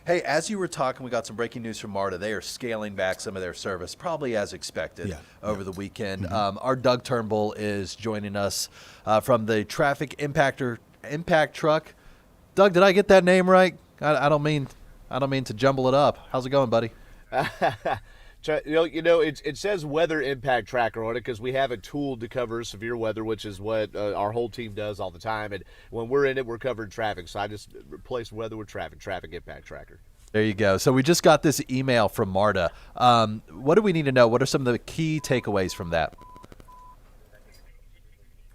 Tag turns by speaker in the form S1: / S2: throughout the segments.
S1: Hey, as you were talking, we got some breaking news from MARTA. They are scaling back some of their service, probably as expected, over the weekend. Our Doug Turnbull is joining us from the Traffic Impact Truck. Doug, did I get that name right? I don't mean to jumble it up. How's it going, buddy?
S2: It says weather impact tracker on it because we have a tool to cover severe weather, which is what our whole team does all the time. And when we're in it, we're covering traffic. So I just replaced weather with traffic impact tracker.
S1: There you go. So we just got this email from MARTA. What do we need to know? What are some of the key takeaways from that?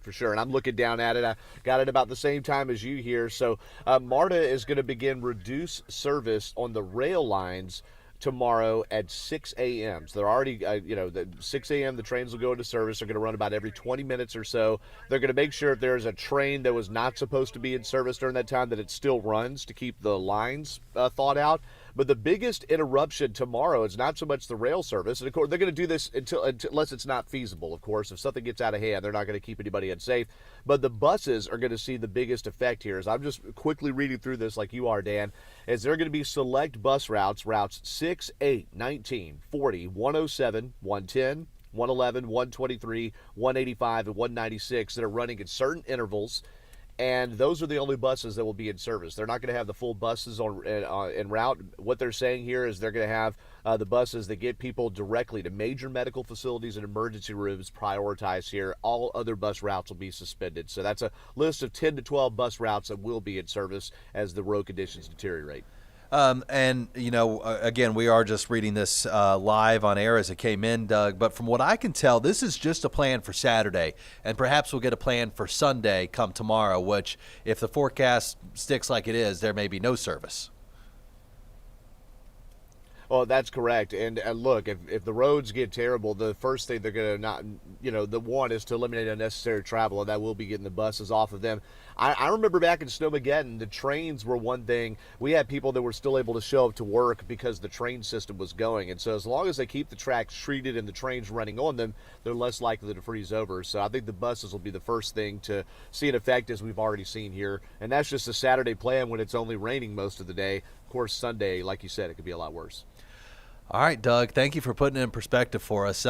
S2: For sure, and I'm looking down at it. I got it about the same time as you here. So MARTA is going to begin reduced service on the rail lines tomorrow at 6 a.m. So they're already, the 6 a.m. the trains will go into service. They're going to run about every 20 minutes or so. They're going to make sure if there's a train that was not supposed to be in service during that time that it still runs to keep the lines thawed out. But the biggest interruption tomorrow is not so much the rail service. And, of course, they're going to do this unless it's not feasible, of course. If something gets out of hand, they're not going to keep anybody unsafe. But the buses are going to see the biggest effect here. As I'm just quickly reading through this like you are, Dan, is there are going to be select bus routes 6, 8, 19, 40, 107, 110, 111, 123, 185, and 196 that are running at certain intervals. And those are the only buses that will be in service. They're not going to have the full buses en route. What they're saying here is they're going to have the buses that get people directly to major medical facilities and emergency rooms prioritized here. All other bus routes will be suspended. So that's a list of 10 to 12 bus routes that will be in service as the road conditions deteriorate.
S1: Again, we are just reading this live on air as it came in, Doug. But from what I can tell, this is just a plan for Saturday. And perhaps we'll get a plan for Sunday come tomorrow, which, if the forecast sticks like it is, there may be no service.
S2: Oh, that's correct. And look, if the roads get terrible, the first thing they're going to the one is to eliminate unnecessary travel, and that will be getting the buses off of them. I remember back in Snowmageddon, the trains were one thing. We had people that were still able to show up to work because the train system was going. And so as long as they keep the tracks treated and the trains running on them, they're less likely to freeze over. So I think the buses will be the first thing to see an effect, as we've already seen here. And that's just a Saturday plan when it's only raining most of the day. Of course, Sunday, like you said, it could be a lot worse.
S1: All right, Doug, thank you for putting it in perspective for us.